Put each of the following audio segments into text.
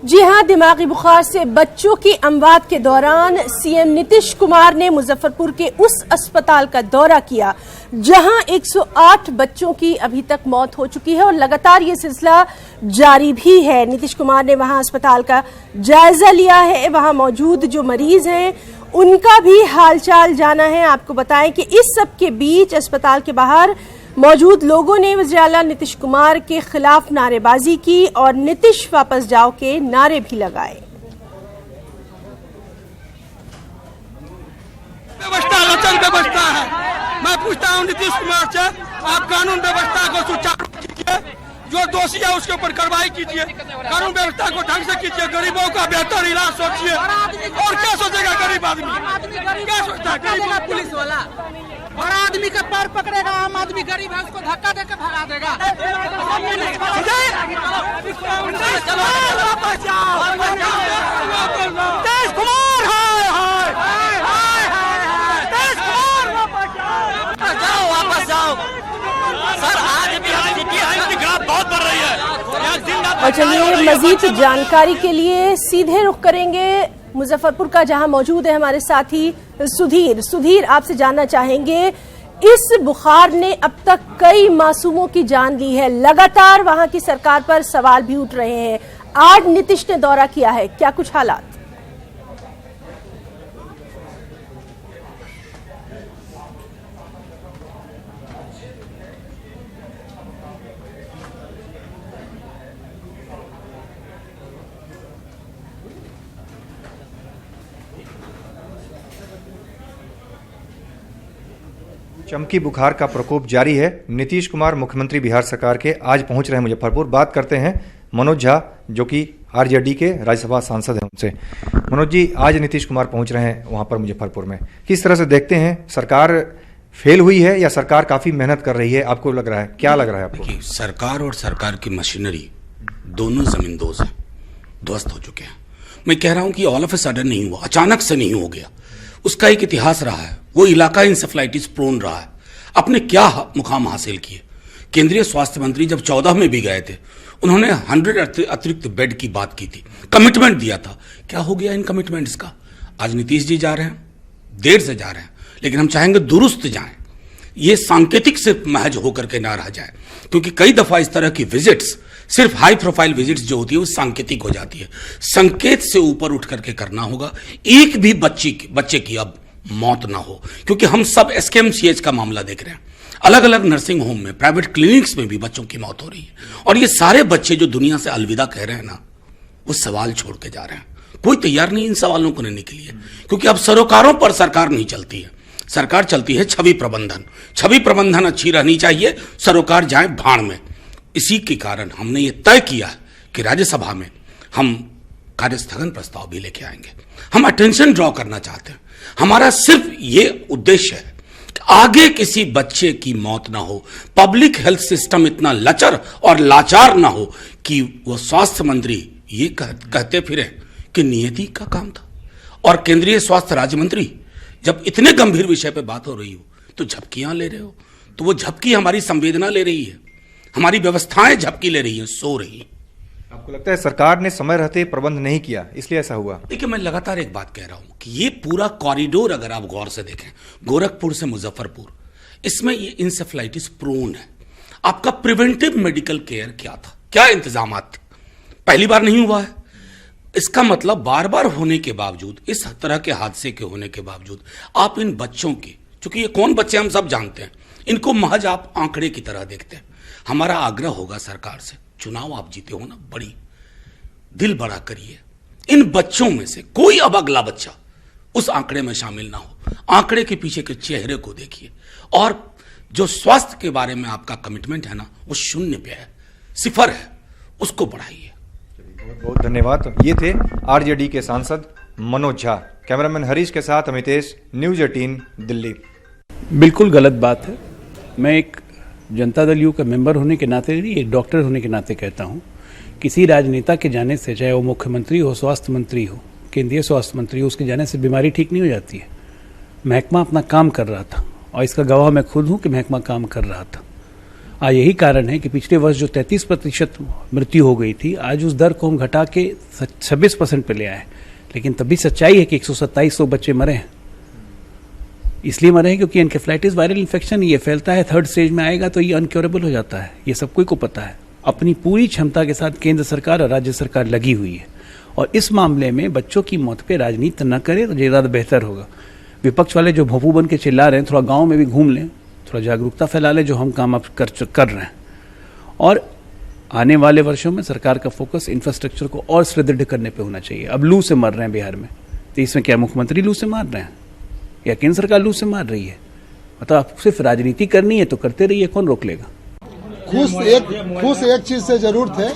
जी हां, दिमागी बुखार से बच्चों की अमवात के दौरान सीएम नीतीश कुमार ने मुजफ्फरपुर के उस अस्पताल का दौरा किया जहां 108 बच्चों की अभी तक मौत हो चुकी है और लगातार ये सिलसिला जारी भी है। नीतीश कुमार ने वहां अस्पताल का जायजा लिया है, वहां मौजूद जो मरीज हैं उनका भी हालचाल जाना है। आपको बताएं कि इस सब के बीच अस्पताल के बाहर मौजूद लोगों ने वज़ीर-ए-आला नीतीश कुमार के खिलाफ नारेबाजी की और नीतीश वापस जाओ के नारे भी लगाए। व्यवस्था है। मैं पूछता हूं नीतीश कुमार से, आप कानून व्यवस्था को सुचारू कीजिए, जो दोषी है उसके ऊपर कार्रवाई कीजिए, कानून व्यवस्था को ढंग से कीजिए, गरीबों का बेहतर इलाज सोचिए। और क्या सोचेगा गरीब आदमी, क्या सोचता है गरीब? पुलिस वाला बड़ा आदमी का पैर पकड़ेगा, आम आदमी गरीब है उसको धक्का देकर भगा देगा। वापस जाओ सर, आज भी बहुत बढ़ रही है। और चलिए मजीद जानकारी के लिए सीधे रुख करेंगे मुजफ्फरपुर का, जहां मौजूद है हमारे साथी सुधीर। आपसे जानना चाहेंगे, इस बुखार ने अब तक कई मासूमों की जान ली है, लगातार वहां की सरकार पर सवाल भी उठ रहे हैं। आज नीतीश ने दौरा किया है, क्या कुछ हालात? चमकी बुखार का प्रकोप जारी है। नीतीश कुमार मुख्यमंत्री बिहार सरकार के आज पहुंच रहे हैं मुजफ्फरपुर। बात करते हैं मनोज झा, जो कि आरजेडी के राज्यसभा सांसद हैं, उनसे। मनोज जी, आज नीतीश कुमार पहुंच रहे हैं वहां पर मुजफ्फरपुर में, किस तरह से देखते हैं? सरकार फेल हुई है या सरकार काफी मेहनत कर रही है? आपको लग रहा है, क्या लग रहा है आपको? सरकार और सरकार की मशीनरी दोनों जमींदोज हैं, ध्वस्त हो चुके हैं। मैं कह रहा हूं कि ऑल ऑफ ए सडन नहीं हुआ, अचानक से नहीं हो गया। उसका एक इतिहास रहा है। वो इलाका इंसेफ्लाइटिस प्रोन रहा है। अपने क्या मुकाम हासिल किए? केंद्रीय स्वास्थ्य मंत्री जब 14 में भी गए थे, उन्होंने 100 अतिरिक्त बेड की बात की थी, कमिटमेंट दिया था। क्या हो गया इन कमिटमेंट्स का? आज नीतीश जी जा रहे हैं, देर से जा रहे हैं, लेकिन हम चाहेंगे दुरुस्त जाएं। ये सांकेतिक सिर्फ महज होकर के ना रह जाए, क्योंकि कई दफा इस तरह की विजिट्स, सिर्फ हाई प्रोफाइल विजिट्स जो होती है वो सांकेतिक हो जाती है। संकेत से ऊपर उठ करके करना होगा। एक भी बच्चे की अब मौत ना हो, क्योंकि हम सब एसकेएमसीएच का मामला देख रहे हैं। अलग अलग नर्सिंग होम में, प्राइवेट क्लिनिक्स में भी बच्चों की मौत हो रही है। और ये सारे बच्चे जो दुनिया से अलविदा कह रहे हैं ना, वो सवाल छोड़ के जा रहे हैं। कोई तैयार नहीं इन सवालों को लेने के लिए, क्योंकि अब सरोकारों पर सरकार नहीं चलती है। सरकार चलती है छवि प्रबंधन। छवि प्रबंधन अच्छी रहनी चाहिए, सरोकार जाए भाड़ में। इसी के कारण हमने ये तय किया कि राज्यसभा में हम कार्यस्थगन प्रस्ताव भी लेके आएंगे। हम अटेंशन ड्रॉ करना चाहते हैं। हमारा सिर्फ ये उद्देश्य है कि आगे किसी बच्चे की मौत ना हो। पब्लिक हेल्थ सिस्टम इतना लचर और लाचार ना हो कि वो स्वास्थ्य मंत्री ये कहते फिरे कि नियति का काम था। और केंद्रीय स्वास्थ्य राज्य मंत्री जब इतने गंभीर विषय पे बात हो रही हो तो झपकियां ले रहे हो। तो वो झपकी हमारी संवेदना ले रही है, हमारी व्यवस्थाएं झपकी ले रही हैं, सो रही हैं। आपको लगता है सरकार ने समय रहते प्रबंध नहीं किया, इसलिए ऐसा हुआ? देखिए, मैं लगातार एक बात कह रहा हूं कि ये पूरा कॉरिडोर अगर आप गौर से देखें, गोरखपुर से मुजफ्फरपुर, इसमें ये इंसेफ्लाइटिस प्रोन है। आपका प्रिवेंटिव मेडिकल केयर क्या था, क्या इंतजाम थे? पहली बार नहीं हुआ है। इसका मतलब बार बार होने के बावजूद, इस तरह के हादसे के होने के बावजूद, आप इन बच्चों की, चूंकि ये कौन बच्चे हम सब जानते हैं, इनको महज आप आंकड़े की तरह देखते हैं। हमारा आग्रह होगा सरकार से, चुनाव आप जीते हो ना, बड़ी दिल बड़ा करिए। इन बच्चों में से कोई अब अगला बच्चा उस आंकड़े में शामिल ना हो। आंकड़े के पीछे के चेहरे को देखिए, और जो स्वास्थ्य के बारे में आपका कमिटमेंट है ना, वो 0 पे है, 0 है, उसको बढ़ाइए। बहुत बहुत धन्यवाद। ये थे आरजेडी के सांसद मनोज झा। कैमरामैन हरीश के साथ अमितेश, न्यूज 18 दिल्ली। बिल्कुल गलत बात है। मैं एक जनता दल यू का मेंबर होने के नाते नहीं, एक डॉक्टर होने के नाते कहता हूं, किसी राजनेता के जाने से, चाहे वो मुख्यमंत्री हो, स्वास्थ्य मंत्री हो, केंद्रीय स्वास्थ्य मंत्री हो, उसके जाने से बीमारी ठीक नहीं हो जाती है। महकमा अपना काम कर रहा था, और इसका गवाह मैं खुद हूं कि महकमा काम कर रहा था। यही कारण है कि पिछले वर्ष जो 33% मृत्यु हो गई थी, आज उस दर को हम घटा के 26% पे ले आए। लेकिन तब भी सच्चाई है कि 127 बच्चे मरे हैं। इसलिए मरे हैं क्योंकि एन्केफेलाइटिस वायरल इन्फेक्शन ये फैलता है, 3rd स्टेज में आएगा तो ये अनक्योरेबल हो जाता है। ये सब कोई को पता है। अपनी पूरी क्षमता के साथ केंद्र सरकार और राज्य सरकार लगी हुई है और इस मामले में बच्चों की मौत पे राजनीति न करे तो ज़्यादा बेहतर होगा। विपक्ष वाले जो भोंपू बन के चिल्ला रहे हैं, थोड़ा गाँव में भी घूम लें, थोड़ा जागरूकता फैला लें, जो हम काम अब कर रहे हैं। और आने वाले वर्षों में सरकार का फोकस इंफ्रास्ट्रक्चर को और सुदृढ़ करने पे होना चाहिए। अब लू से मर रहे हैं बिहार में, तो इसमें क्या मुख्यमंत्री लू से मार रहे हैं या केंद्र सरकार लू से मार रही है? मतलब आप सिर्फ राजनीति करनी है तो करते रहिए, कौन रोक लेगा? खुश एक चीज से जरूर थे,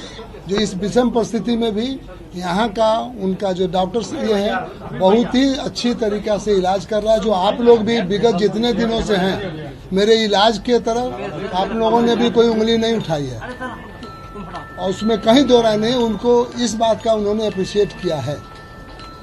जो इस विषम परिस्थिति में भी यहाँ का उनका जो डॉक्टर्स ये है बहुत ही अच्छी तरीका से इलाज कर रहा है। जो आप लोग भी विगत जितने दिनों से हैं मेरे इलाज के तरफ आप लोगों ने भी कोई उंगली नहीं उठाई है और उसमें कहीं दो राय नहीं। उनको इस बात का उन्होंने अप्रिशिएट किया है।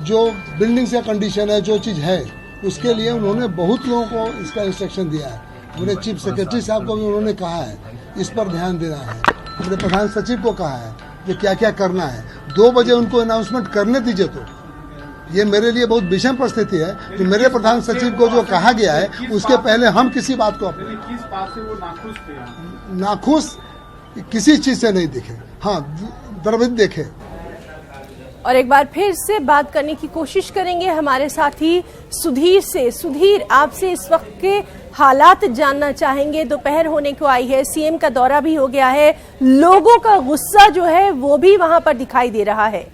जो बिल्डिंग से कंडीशन है, जो चीज है, उसके लिए उन्होंने बहुत लोगों को इसका इंस्ट्रक्शन दिया है। मेरे चीफ सेक्रेटरी साहब को भी उन्होंने कहा है इस पर ध्यान देना है। मेरे प्रधान सचिव को कहा है कि क्या क्या करना है। 2 बजे उनको अनाउंसमेंट करने दीजिए। तो ये मेरे लिए बहुत विषम परिस्थिति है कि मेरे प्रधान सचिव को जो कहा गया है उसके पहले हम किसी बात को किस बात से वो नाखुश थे? नाखुश किसी चीज से नहीं दिखे, हाँ द्रवित देखे। और एक बार फिर से बात करने की कोशिश करेंगे हमारे साथी सुधीर से। सुधीर, आपसे इस वक्त के हालात जानना चाहेंगे। दोपहर होने को आई है, सीएम का दौरा भी हो गया है, लोगों का गुस्सा जो है वो भी वहां पर दिखाई दे रहा है।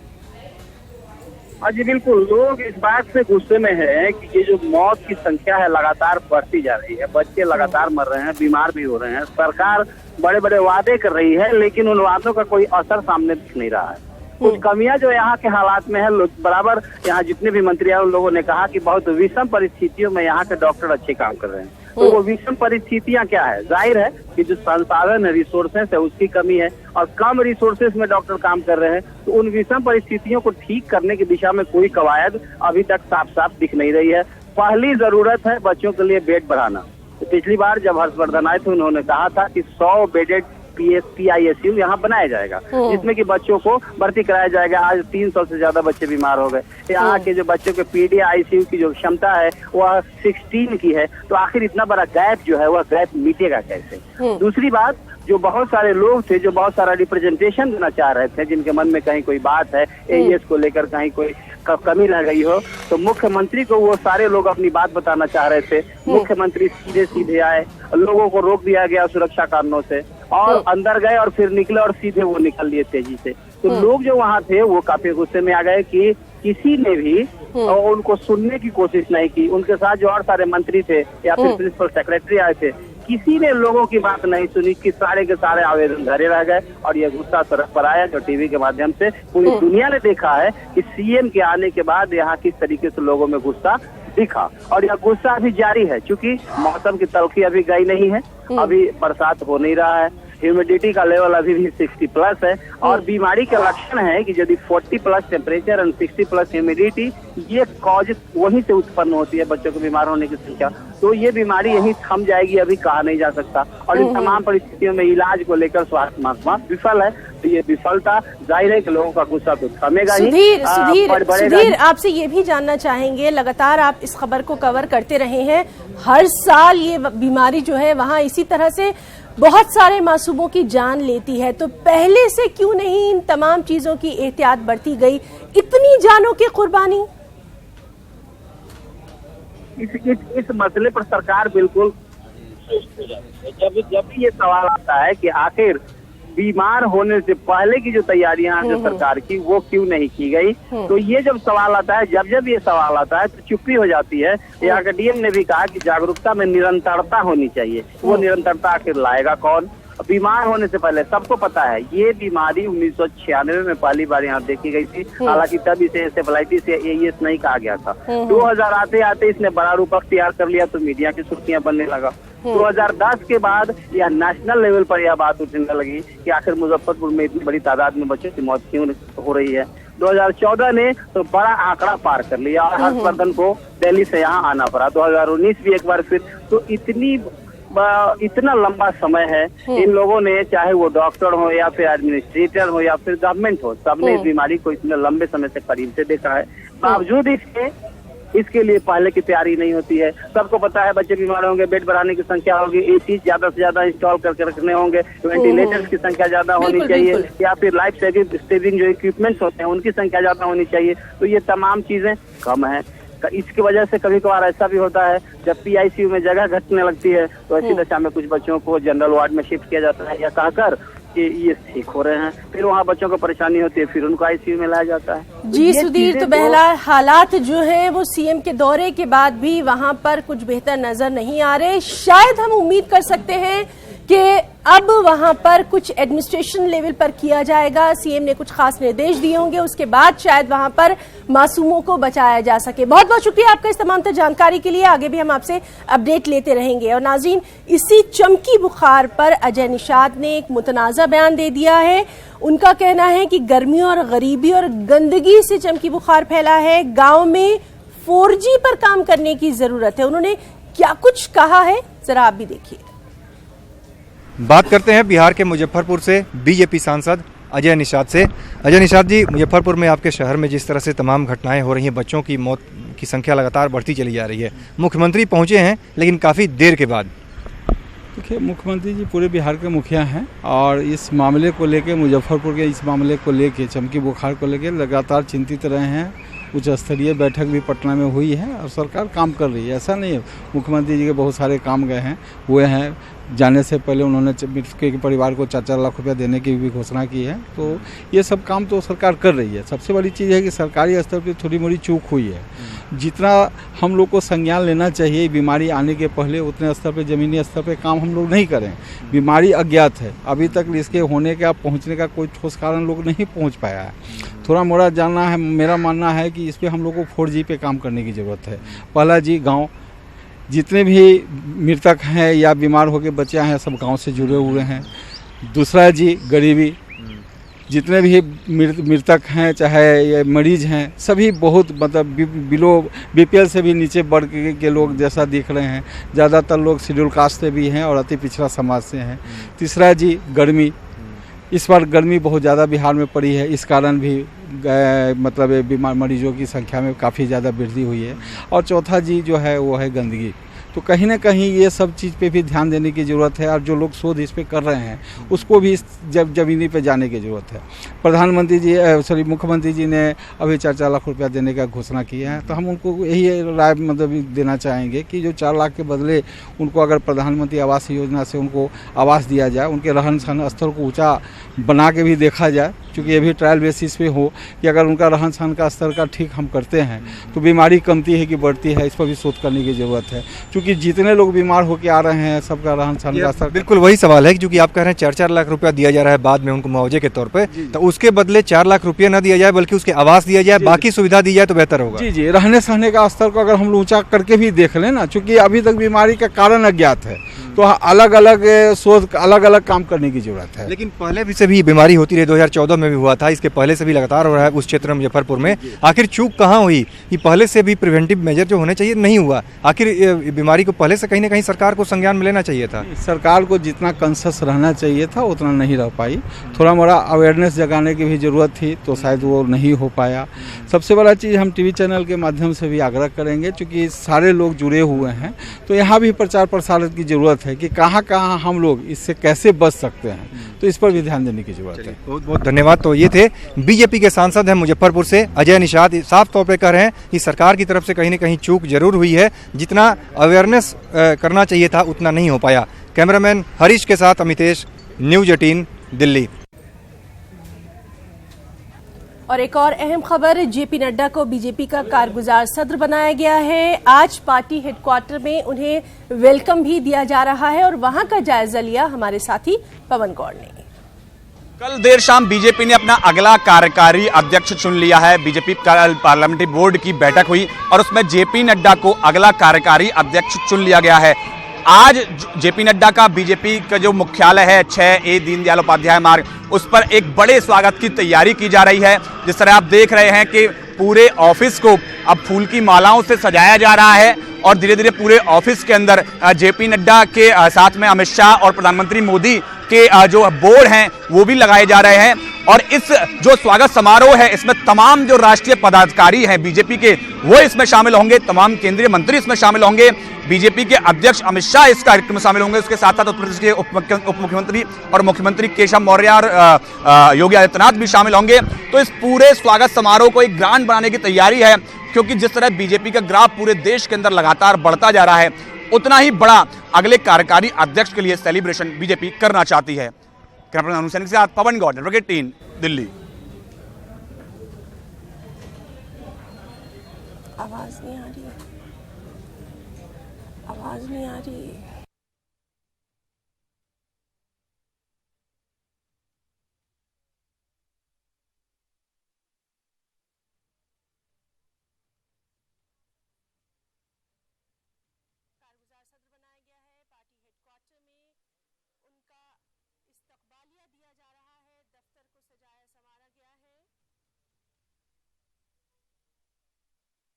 हाँ जी बिल्कुल, लोग इस बात से गुस्से में है कि ये जो मौत की संख्या है लगातार बढ़ती जा रही है। बच्चे लगातार मर रहे हैं, बीमार भी हो रहे हैं। सरकार बड़े बड़े वादे कर रही है लेकिन उन वादों का कोई असर सामने दिख नहीं रहा है। कुछ कमियां जो यहाँ के हालात में है, बराबर यहाँ जितने भी मंत्री हैं उन लोगों ने कहा कि बहुत विषम परिस्थितियों में यहाँ के डॉक्टर अच्छे काम कर रहे हैं। तो वो विषम परिस्थितियां क्या है? जाहिर है कि जो संसाधन है, रिसोर्सेस है, उसकी कमी है और कम रिसोर्सेस में डॉक्टर काम कर रहे हैं। तो उन विषम परिस्थितियों को ठीक करने की दिशा में कोई कवायद अभी तक साफ साफ दिख नहीं रही है। पहली जरूरत है बच्चों के लिए बेड बढ़ाना। तो पिछली बार जब हर्षवर्धन आए थे उन्होंने कहा था कि 100 बेडेड PICU यहाँ बनाया जाएगा, जिसमें कि बच्चों को भर्ती कराया जाएगा। आज 300 से ज्यादा बच्चे बीमार हो गए। यहाँ के जो बच्चों के PD ICU की जो क्षमता है वह 16 की है। तो आखिर इतना बड़ा गैप जो है वह गैप मिटेगा कैसे? दूसरी बात, जो बहुत सारे लोग थे जो बहुत सारा रिप्रेजेंटेशन देना चाह रहे थे, जिनके मन में कहीं कोई बात है AES को लेकर, कहीं कोई कमी रह गई हो, तो मुख्यमंत्री को वो सारे लोग अपनी बात बताना चाह रहे थे। मुख्यमंत्री सीधे सीधे आए, लोगों को रोक दिया गया सुरक्षा कारणों से और अंदर गए और फिर निकले और सीधे वो निकल लिए तेजी से। तो लोग जो वहाँ थे वो काफी गुस्से में आ गए कि किसी ने भी उनको सुनने की कोशिश नहीं की। उनके साथ जो और सारे मंत्री थे या फिर प्रिंसिपल सेक्रेटरी आए थे, किसी ने लोगों की बात नहीं सुनी कि सारे के सारे आवेदन धरे रह गए और ये गुस्सा सड़क पर आया। जो टीवी के माध्यम से पूरी दुनिया ने देखा है कि सीएम के आने के बाद यहाँ किस तरीके से लोगों में गुस्सा दिखा और यह गुस्सा अभी जारी है। क्योंकि मौसम की तलखी अभी गई नहीं है, अभी बरसात हो नहीं रहा है, ह्यूमिडिटी का लेवल अभी भी 60+ है और बीमारी के लक्षण है कि यदि 40+ टेम्परेचर और 60+ ह्यूमिडिटी, ये कॉज वहीं से उत्पन्न होती है बच्चों को बीमार होने की संख्या। तो ये बीमारी यहीं थम जाएगी, अभी कहा नहीं जा सकता। और इन तमाम परिस्थितियों में इलाज को लेकर स्वास्थ्य महकमा विफल है। तो ये विफलता जाहिर है कि लोगों का गुस्सा तो थमेगा ही। सुधीर, आपसे ये भी जानना चाहेंगे, लगातार आप इस खबर को कवर करते रहे हैं, हर साल ये बीमारी जो है वहाँ इसी तरह से बहुत सारे मासूमों की जान लेती है, तो पहले से क्यों नहीं इन तमाम चीजों की एहतियात बरती गई? इतनी जानों की कुर्बानी। इस मसले पर सरकार बिल्कुल जब भी ये सवाल आता है कि आखिर बीमार होने से पहले की जो तैयारियां हैं सरकार की वो क्यों नहीं की गई, तो ये जब सवाल आता है, जब ये सवाल आता है तो चुप्पी हो जाती है। यहाँ के DM ने भी कहा कि जागरूकता में निरंतरता होनी चाहिए। वो निरंतरता आखिर लाएगा कौन? बीमार होने से पहले सबको पता है ये बीमारी 1996 में पहली बार यहाँ देखी गई थी। हालांकि तब इसे एन्सेफेलाइटिस या AES नहीं कहा गया था। 2000 आते आते इसने बड़ा रूप अख्तियार कर लिया तो मीडिया की सुर्खियां बनने लगा। 2010 के बाद यह नेशनल लेवल पर यह बात उठने लगी कि आखिर मुजफ्फरपुर में इतनी बड़ी तादाद में बच्चों की मौत क्यों हो रही है। 2014 ने तो बड़ा आंकड़ा पार कर लिया और हर्षवर्धन को दिल्ली से यहाँ आना पड़ा। 2019 भी एक बार फिर। तो इतनी इतना लंबा समय है। इन लोगों ने, चाहे वो डॉक्टर हो या फिर एडमिनिस्ट्रेटर हो या फिर गवर्नमेंट हो, सबने इस बीमारी को इतने लंबे समय से करीब से देखा है। बावजूद इसके लिए पहले की तैयारी नहीं होती है। सबको पता है बच्चे बीमार होंगे, बेड बढ़ाने की संख्या होगी, एसी ज्यादा से ज्यादा इंस्टॉल करके रखने होंगे, वेंटिलेटर्स की संख्या ज्यादा होनी चाहिए, या फिर लाइफ सेविंग जो इक्विपमेंट्स होते हैं उनकी संख्या ज्यादा होनी चाहिए। तो ये तमाम चीजें कम है। इसकी वजह से कभी कभार ऐसा भी होता है जब पीआईसीयू में जगह घटने लगती है तो ऐसी दशा में कुछ बच्चों को जनरल वार्ड में शिफ्ट किया जाता है, या कहकर कि ये ठीक हो रहे हैं, फिर वहाँ बच्चों को परेशानी होती है, फिर उनको आईसीयू में लाया जाता है। जी सुधीर, तो बहरहाल हालात जो है वो सीएम के दौरे के बाद भी वहां पर कुछ बेहतर नजर नहीं आ रहे। शायद हम उम्मीद कर सकते हैं कि अब वहां पर कुछ एडमिनिस्ट्रेशन लेवल पर किया जाएगा, सीएम ने कुछ खास निर्देश दिए होंगे, उसके बाद शायद वहां पर मासूमों को बचाया जा सके। बहुत बहुत शुक्रिया आपका इस तमाम जानकारी के लिए। आगे भी हम आपसे अपडेट लेते रहेंगे। और नाज़रीन, इसी चमकी बुखार पर अजय निषाद ने एक मुतनाज़ा बयान दे दिया है। उनका कहना है कि गर्मी और गरीबी और गंदगी से चमकी बुखार फैला है, गांव में 4G पर काम करने की जरूरत है। उन्होंने क्या कुछ कहा है, जरा आप भी देखिए। बात करते हैं बिहार के मुजफ्फरपुर से बीजेपी सांसद अजय निषाद से। अजय निषाद जी, मुजफ्फरपुर में आपके शहर में जिस तरह से तमाम घटनाएं हो रही हैं, बच्चों की मौत की संख्या लगातार बढ़ती चली जा रही है, मुख्यमंत्री पहुंचे हैं लेकिन काफ़ी देर के बाद। देखिए, मुख्यमंत्री जी पूरे बिहार के मुखिया हैं और इस मामले को लेके, मुजफ्फरपुर के इस मामले को लेके, चमकी बुखार को लेके लगातार चिंतित रहे हैं। उच्च स्तरीय बैठक भी पटना में हुई है और सरकार काम कर रही है। ऐसा नहीं है, मुख्यमंत्री जी के बहुत सारे काम हुए हैं। जाने से पहले उन्होंने मृतक के परिवार को 4-4 लाख रुपया देने की भी घोषणा की है। तो ये सब काम तो सरकार कर रही है। सबसे बड़ी चीज़ है कि सरकारी स्तर पर थोड़ी मोड़ी चूक हुई है। जितना हम लोग को संज्ञान लेना चाहिए बीमारी आने के पहले, उतने स्तर पे, ज़मीनी स्तर पे काम हम लोग नहीं करें। बीमारी अज्ञात है, अभी तक इसके होने का, पहुंचने का कोई ठोस कारण लोग नहीं पहुंच पाया है। थोड़ा मोड़ा जानना है, मेरा मानना है कि इस पर हम लोग को 4G पे काम करने की ज़रूरत है। पहला जी, गाँव, जितने भी मृतक हैं या बीमार होकर बच्चे हैं सब गांव से जुड़े हुए हैं। दूसरा जी, गरीबी, जितने भी मृतक हैं चाहे ये मरीज हैं सभी बहुत मतलब बिलो BPL से भी नीचे बढ़ के लोग जैसा दिख रहे हैं। ज़्यादातर लोग शेड्यूल कास्ट से भी हैं और अति पिछड़ा समाज से हैं। तीसरा जी, गर्मी, इस बार गर्मी बहुत ज़्यादा बिहार में पड़ी है, इस कारण भी मतलब बीमार मरीजों की संख्या में काफ़ी ज़्यादा वृद्धि हुई है। और चौथा जी जो है वो है गंदगी। तो कहीं ना कहीं ये सब चीज़ पे भी ध्यान देने की ज़रूरत है और जो लोग शोध इस पे कर रहे हैं उसको भी ज़मीनी पे जाने की ज़रूरत है। प्रधानमंत्री जी मुख्यमंत्री जी ने अभी 4-4 लाख रुपया देने का घोषणा की है, तो हम उनको यही राय मतलब देना चाहेंगे कि जो 4 लाख के बदले उनको अगर प्रधानमंत्री आवास योजना से उनको आवास दिया जाए, उनके रहन सहन स्तर को ऊँचा बना के भी देखा जाए, क्योंकि ये भी ट्रायल बेसिस पे हो कि अगर उनका रहन सहन का स्तर का ठीक हम करते हैं तो बीमारी कमती है कि बढ़ती है, इस पर भी शोध करने की ज़रूरत है। क्योंकि जितने लोग बीमार होकर आ रहे हैं सबका रहन सहन का स्तर, बिल्कुल वही सवाल है कि क्योंकि आप कह रहे हैं 4-4 लाख रुपया दिया जा रहा है बाद में उनको मुआवजे के तौर पे, तो उसके बदले 4 लाख रुपया न दिया जाए बल्कि उसके आवास दिया जाए, बाकी सुविधा दी जाए तो बेहतर होगा। जी जी, रहने सहने का स्तर को अगर हम लोग ऊँचा करके भी देख लें ना, चूँकि अभी तक बीमारी का कारण अज्ञात है, तो अलग अलग शोध, अलग अलग काम करने की जरूरत है। लेकिन पहले भी से भी बीमारी होती रही, 2014 में भी हुआ था, इसके पहले से भी लगातार हो रहा है उस क्षेत्र में मुजफ्फरपुर में। आखिर चूक कहाँ हुई? ये पहले से भी प्रिवेंटिव मेजर जो होने चाहिए नहीं हुआ। आखिर बीमारी को पहले से कहीं ना कहीं सरकार को संज्ञान में लेना चाहिए था। सरकार को जितना कंसस रहना चाहिए था उतना नहीं रह पाई। थोड़ा मोड़ा अवेयरनेस जगाने की भी जरूरत थी तो शायद वो नहीं हो पाया। सबसे बड़ा चीज़ हम टीवी चैनल के माध्यम से भी आग्रह करेंगे, क्योंकि सारे लोग जुड़े हुए हैं, तो यहाँ भी प्रचार प्रसार की जरूरत है कि कहाँ कहाँ हम लोग इससे कैसे बच सकते हैं, तो इस पर भी ध्यान देने की जरूरत है। बहुत बहुत धन्यवाद। तो ये थे बीजेपी के सांसद हैं मुजफ्फरपुर से अजय निषाद। साफ तौर पे कह रहे हैं कि सरकार की तरफ से कहीं न कहीं चूक जरूर हुई है, जितना अवेयरनेस करना चाहिए था उतना नहीं हो पाया। कैमरामैन हरीश के साथ अमितेश, न्यूज़ 18 दिल्ली। और एक और अहम खबर, जेपी नड्डा को बीजेपी का कारगुजार सदर बनाया गया है। आज पार्टी हेडक्वार्टर में उन्हें वेलकम भी दिया जा रहा है और वहां का जायजा लिया हमारे साथी पवन गौड़ ने। कल देर शाम बीजेपी ने अपना अगला कार्यकारी अध्यक्ष चुन लिया है। बीजेपी कल पार्लियामेंट्री बोर्ड की बैठक हुई और उसमें जेपी नड्डा को अगला कार्यकारी अध्यक्ष चुन लिया गया है। आज जेपी नड्डा का बीजेपी का जो मुख्यालय है 6A दीनदयाल उपाध्याय मार्ग, उस पर एक बड़े स्वागत की तैयारी की जा रही है। जिस तरह आप देख रहे हैं कि पूरे ऑफिस को अब फूल की मालाओं से सजाया जा रहा है और धीरे धीरे पूरे ऑफिस के अंदर जेपी नड्डा के साथ में अमित शाह और प्रधानमंत्री मोदी के जो बोर्ड हैं वो भी लगाए जा रहे हैं। और इस जो स्वागत समारोह है इसमें तमाम जो राष्ट्रीय पदाधिकारी हैं बीजेपी के वो इसमें शामिल होंगे, तमाम केंद्रीय मंत्री इसमें शामिल होंगे, बीजेपी के अध्यक्ष अमित शाह इस कार्यक्रम में शामिल होंगे। उसके साथ साथ उत्तर प्रदेश के उप मुख्यमंत्री और मुख्यमंत्री केशव मौर्य और योगी आदित्यनाथ भी शामिल होंगे। तो इस पूरे स्वागत समारोह को एक ग्रांड बनाने की तैयारी है, क्योंकि जिस तरह बीजेपी का ग्राफ पूरे देश के अंदर लगातार बढ़ता जा रहा है, उतना ही बड़ा अगले कार्यकारी अध्यक्ष के लिए सेलिब्रेशन बीजेपी करना चाहती है। कैमरा अनुसैनिक के साथ पवन गौड़, नेटवर्क 18, दिल्ली। आवाज नहीं आ रही, आवाज नहीं आ रही।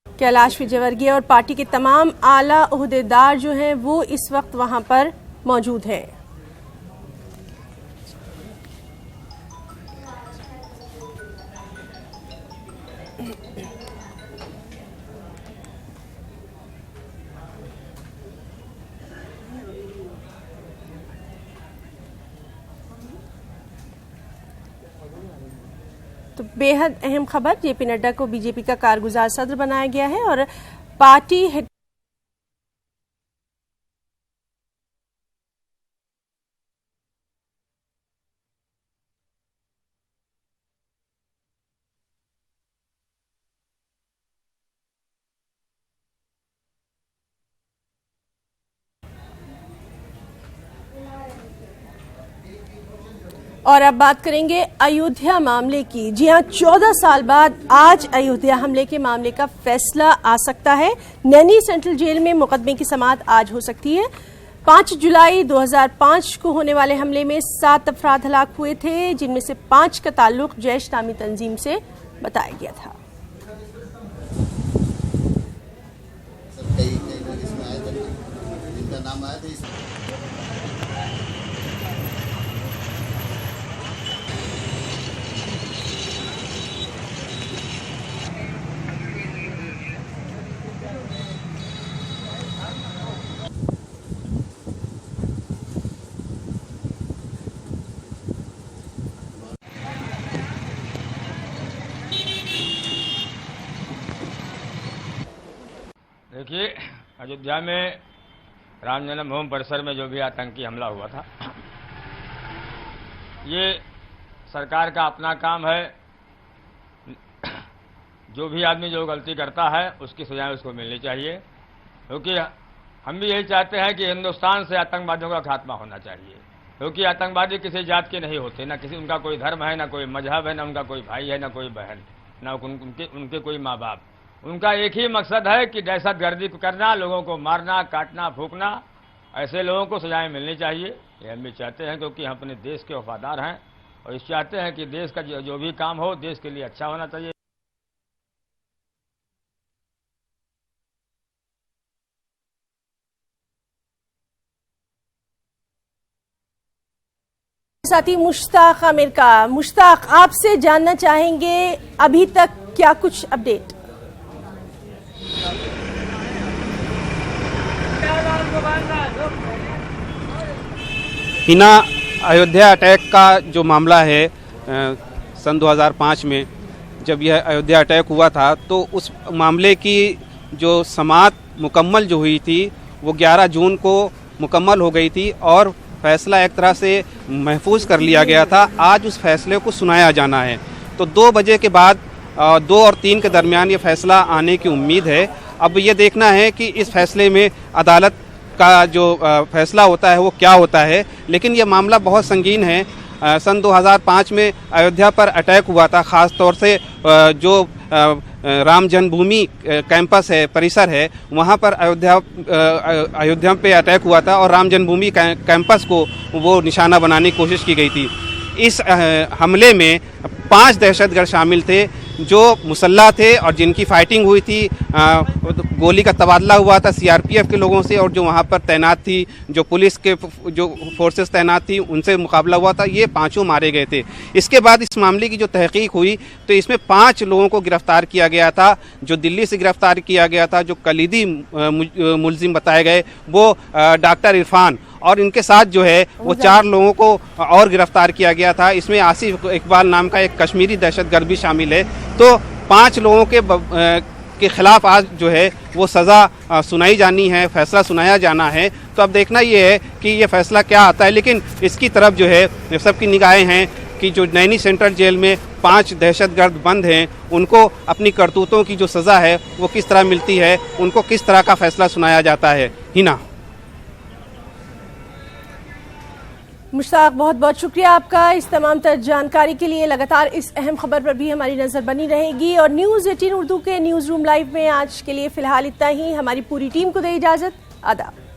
कैलाश विजयवर्गीय और पार्टी के तमाम आला ओहदेदार जो हैं वो इस वक्त वहां पर मौजूद हैं। तो बेहद अहम खबर, जेपी नड्डा को बीजेपी का कारगुजार सदर बनाया गया है और पार्टी और अब बात करेंगे अयोध्या मामले की। जी हां, 14 साल बाद आज अयोध्या हमले के मामले का फैसला आ सकता है। नैनी सेंट्रल जेल में मुकदमे की समाअत आज हो सकती है। 5 जुलाई 2005 को होने वाले हमले में 7 अफराद हलाक हुए थे, जिनमें से 5 का ताल्लुक जैश नामी तंजीम से बताया गया था। देखिए, अयोध्या में राम जन्मभूमि परिसर में जो भी आतंकी हमला हुआ था, ये सरकार का अपना काम है। जो भी आदमी जो गलती करता है उसकी सजाएं उसको मिलनी चाहिए, क्योंकि हम भी यही चाहते हैं कि हिंदुस्तान से आतंकवादियों का खात्मा होना चाहिए, क्योंकि आतंकवादी किसी जात के नहीं होते, ना किसी उनका कोई धर्म है, ना कोई मजहब है, ना उनका कोई भाई है, ना कोई बहन, ना उनके कोई माँ बाप। उनका एक ही मकसद है कि दहशतगर्दी करना, लोगों को मारना, काटना, फूंकना। ऐसे लोगों को सजाएं मिलनी चाहिए, ये हम भी चाहते हैं, क्योंकि हम अपने देश के वफादार हैं और इस चाहते हैं कि देश का जो भी काम हो देश के लिए अच्छा होना चाहिए। साथी मुश्ताक आमिर का। मुश्ताक, आपसे जानना चाहेंगे अभी तक क्या कुछ अपडेट? हिना अयोध्या अटैक का जो मामला है, सन 2005 में जब यह अयोध्या अटैक हुआ था, तो उस मामले की जो समाअत मुकम्मल जो हुई थी वो 11 जून को मुकम्मल हो गई थी और फैसला एक तरह से महफूज कर लिया गया था। आज उस फैसले को सुनाया जाना है, तो 2 बजे के बाद 2 और 3 के दरमियान ये फैसला आने की उम्मीद है। अब ये देखना है कि इस फैसले में अदालत का जो फैसला होता है वो क्या होता है, लेकिन ये मामला बहुत संगीन है। सन 2005 में अयोध्या पर अटैक हुआ था, ख़ास तौर से जो राम जन्मभूमि कैंपस है, परिसर है, वहाँ पर अयोध्या पे अटैक हुआ था और राम जन्मभूमि कैंपस को वो निशाना बनाने की कोशिश की गई थी। इस हमले में 5 दहशतगर्द शामिल थे, जो मुसल्ला थे और जिनकी फाइटिंग हुई थी, गोली का तबादला हुआ था सीआरपीएफ के लोगों से, और जो वहाँ पर तैनात थी, जो पुलिस के जो फोर्सेस तैनात थी, उनसे मुकाबला हुआ था, ये पांचों मारे गए थे। इसके बाद इस मामले की जो तहकीक हुई तो इसमें 5 लोगों को गिरफ्तार किया गया था। जो दिल्ली से गिरफ्तार किया गया था, जो कलीदी मुलजिम बताए गए वो डॉक्टर इरफान, और इनके साथ जो है वो 4 लोगों को और गिरफ्तार किया गया था। इसमें आसिफ इकबाल नाम का एक कश्मीरी दहशतगर्द भी शामिल है। तो 5 लोगों के खिलाफ आज जो है वो सज़ा सुनाई जानी है, फैसला सुनाया जाना है। तो अब देखना ये है कि ये फैसला क्या आता है, लेकिन इसकी तरफ जो है सबकी निगाहें हैं कि जो नैनी सेंट्रल जेल में 5 दहशतगर्द बंद हैं, उनको अपनी करतूतों की जो सज़ा है वो किस तरह मिलती है, उनको किस तरह का फैसला सुनाया जाता है। हिना। मुश्ताक, बहुत बहुत शुक्रिया आपका इस तमाम तर जानकारी के लिए। लगातार इस अहम खबर पर भी हमारी नजर बनी रहेगी। और न्यूज़ 18 उर्दू के न्यूज़ रूम लाइव में आज के लिए फिलहाल इतना ही। हमारी पूरी टीम को दे इजाजत। आदाब।